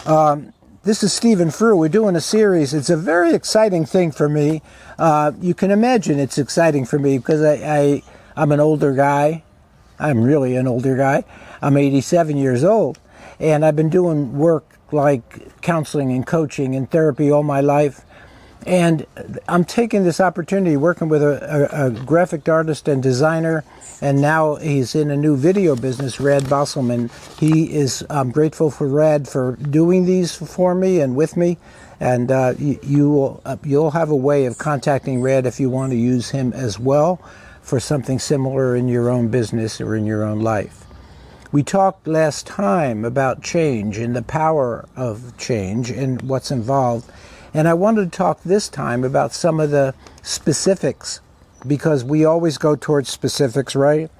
This is Stephen Frew. We're doing a series. It's a very exciting thing for me. You can imagine it's exciting for me because I'm an older guy. I'm really an older guy. I'm 87 years old. And I've been doing work like counseling and coaching and therapy all my life. And I'm taking this opportunity working with a graphic artist and designer, and now he's in a new video business, Rad Bosselman. I'm grateful for Rad for doing these for me and with me, and you'll have a way of contacting Rad if you want to use him as well for something similar in your own business or in your own life. We talked last time about change and the power of change and what's involved. And I wanted to talk this time about some of the specifics, because we always go towards specifics, right?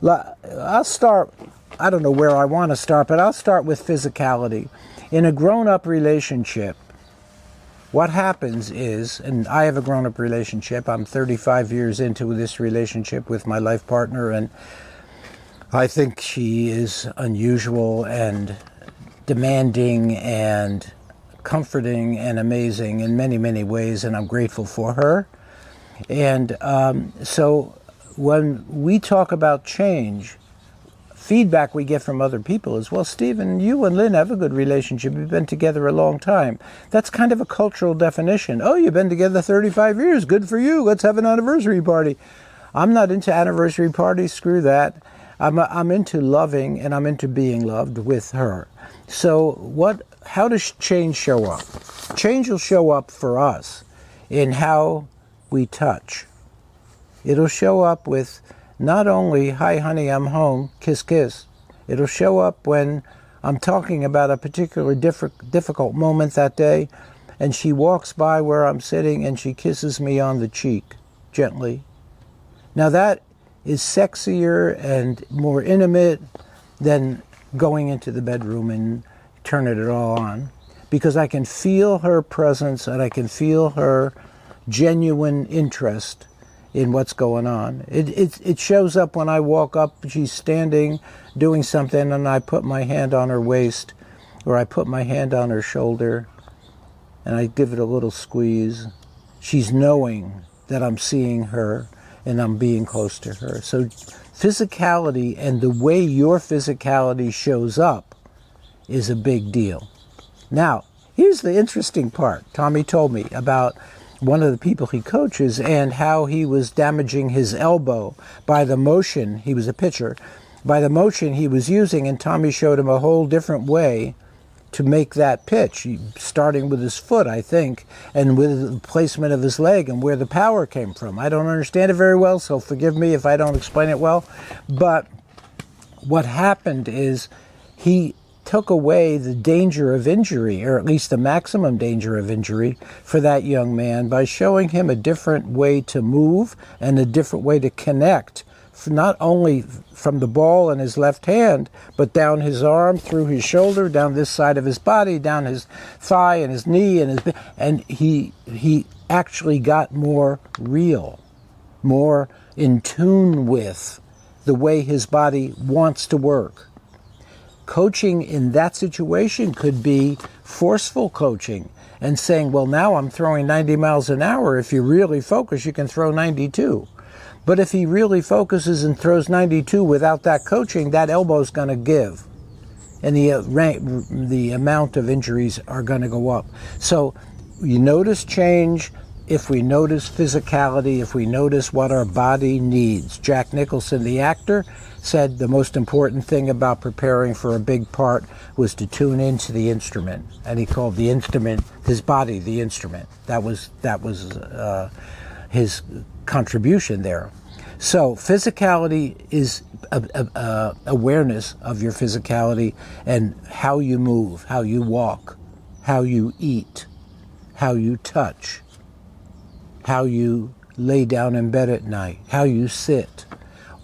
I'll start, I don't know where I want to start, but I'll start with physicality. In a grown-up relationship, what happens is, and I have a grown-up relationship, I'm 35 years into this relationship with my life partner, and I think she is unusual and demanding and comforting and amazing in many, many ways, and I'm grateful for her. And so when we talk about change, feedback we get from other people is, well, Stephen, you and Lynn have a good relationship. You've been together a long time. That's kind of a cultural definition. Oh, you've been together 35 years. Good for you. Let's have an anniversary party. I'm not into anniversary parties. Screw that. I'm into loving, and I'm into being loved with her. So how does change show up? Change will show up for us in how we touch. It'll show up with not only, hi honey, I'm home, kiss, kiss. It'll show up when I'm talking about a particular difficult moment that day, and she walks by where I'm sitting and she kisses me on the cheek, gently. Now that is sexier and more intimate than going into the bedroom and turning it all on, because I can feel her presence and I can feel her genuine interest in what's going on. It shows up when I walk up, she's standing doing something, and I put my hand on her waist, or I put my hand on her shoulder and I give it a little squeeze. She's knowing that I'm seeing her and I'm being close to her. So physicality and the way your physicality shows up is a big deal. Now, here's the interesting part. Tommy told me about one of the people he coaches and how he was damaging his elbow by the motion. He was a pitcher. By the motion he was using, and Tommy showed him a whole different way to make that pitch, starting with his foot, I think, and with the placement of his leg and where the power came from. I don't understand it very well, so forgive me if I don't explain it well. But what happened is he took away the danger of injury, or at least the maximum danger of injury for that young man, by showing him a different way to move and a different way to connect, not only from the ball in his left hand, but down his arm, through his shoulder, down this side of his body, down his thigh and his knee, and he actually got more real, more in tune with the way his body wants to work. Coaching in that situation could be forceful coaching and saying, well, now I'm throwing 90 miles an hour. If you really focus, you can throw 92. But if he really focuses and throws 92 without that coaching, that elbow's going to give. And the amount of injuries are going to go up. So you notice change if we notice physicality, if we notice what our body needs. Jack Nicholson, the actor, said the most important thing about preparing for a big part was to tune into the instrument. And he called the instrument, his body, the instrument. That was his contribution there. So physicality is awareness of your physicality and how you move, how you walk, how you eat, how you touch, how you lay down in bed at night, how you sit.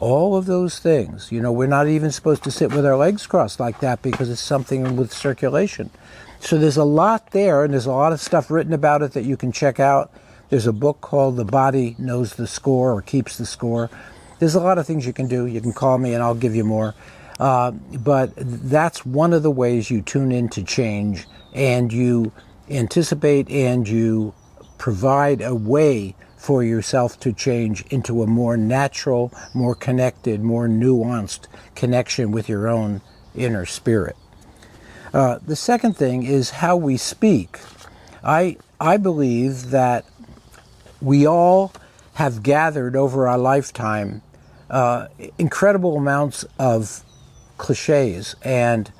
All of those things. You know, we're not even supposed to sit with our legs crossed like that because it's something with circulation. So there's a lot there, and there's a lot of stuff written about it that you can check out. There's a book called The Body Knows the Score, or Keeps the Score. There's a lot of things you can do. You can call me and I'll give you more. But that's one of the ways you tune into change, and you anticipate and you provide a way for yourself to change into a more natural, more connected, more nuanced connection with your own inner spirit. The second thing is how we speak. I believe that we all have gathered over our lifetime incredible amounts of cliches and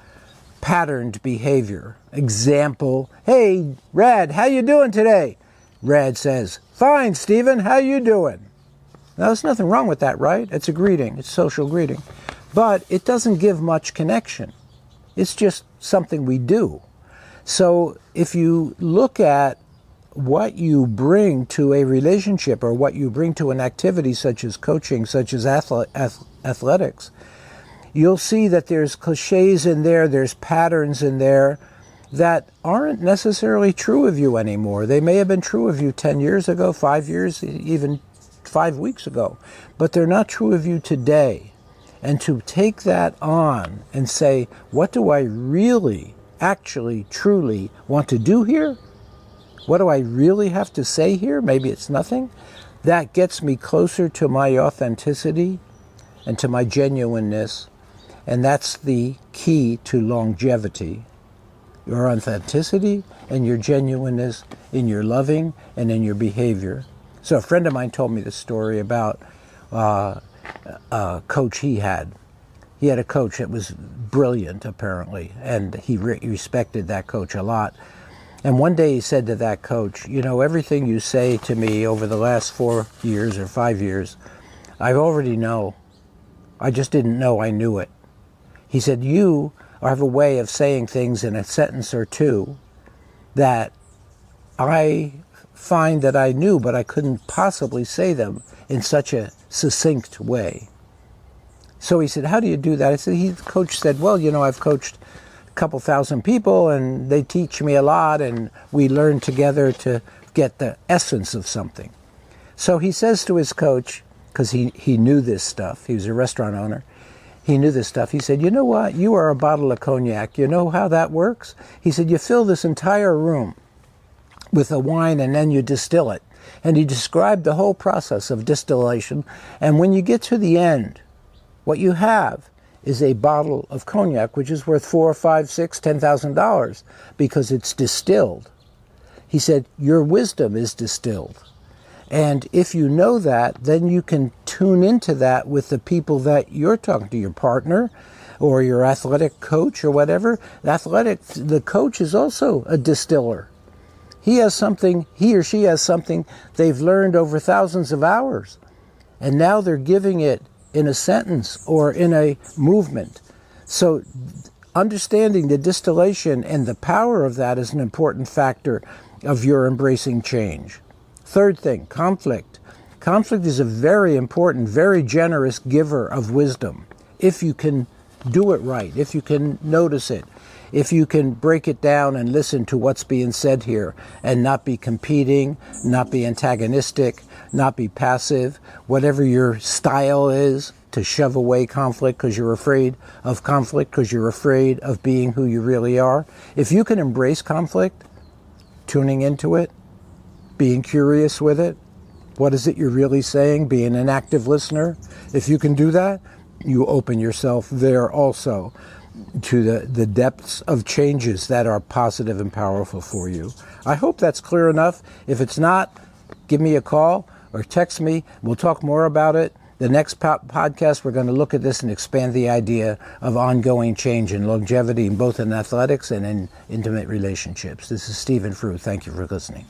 patterned behavior. Example, "Hey, Rad, how you doing today?" Rad says, "Fine, Stephen, how you doing?" Now, there's nothing wrong with that, right? It's a greeting. It's a social greeting. But it doesn't give much connection. It's just something we do. So if you look at what you bring to a relationship or what you bring to an activity such as coaching, such as athletics, you'll see that there's cliches in there, there's patterns in there that aren't necessarily true of you anymore. They may have been true of you 10 years ago, 5 years, even 5 weeks ago, but they're not true of you today. And to take that on and say, what do I really, actually, truly want to do here? What do I really have to say here? Maybe it's nothing. That gets me closer to my authenticity and to my genuineness. And that's the key to longevity. Your authenticity and your genuineness in your loving and in your behavior. So a friend of mine told me this story about a coach he had. He had a coach that was brilliant, apparently, and he respected that coach a lot. And one day he said to that coach, "You know, everything you say to me over the last 4 years or 5 years, I already know. I just didn't know I knew it." He said, "You have a way of saying things in a sentence or two that I find that I knew, but I couldn't possibly say them in such a succinct way." So he said, "How do you do that?" I said, the coach said, "Well, you know, I've coached a couple thousand people and they teach me a lot and we learn together to get the essence of something." So he says to his coach, because he knew this stuff, he was a restaurant owner, he knew this stuff. He said, "You know what? You are a bottle of cognac. You know how that works?" He said, "You fill this entire room with a wine and then you distill it." And he described the whole process of distillation. And when you get to the end, what you have is a bottle of cognac, which is worth $4, $5, $6, $10,000 because it's distilled. He said, your wisdom is distilled. And if you know that, then you can tune into that with the people that you're talking to, your partner or your athletic coach or whatever. The coach is also a distiller. He has something, he or she has something they've learned over thousands of hours. And now they're giving it in a sentence or in a movement. So understanding the distillation and the power of that is an important factor of your embracing change. Third thing, conflict. Conflict is a very important, very generous giver of wisdom. If you can do it right, if you can notice it, if you can break it down and listen to what's being said here and not be competing, not be antagonistic, not be passive, whatever your style is, to shove away conflict because you're afraid of conflict, because you're afraid of being who you really are. If you can embrace conflict, tuning into it, being curious with it, what is it you're really saying, being an active listener, if you can do that, you open yourself there also to the depths of changes that are positive and powerful for you. I hope that's clear enough. If it's not, give me a call or text me. We'll talk more about it. The next podcast, we're going to look at this and expand the idea of ongoing change and longevity in both in athletics and in intimate relationships. This is Stephen Frew. Thank you for listening.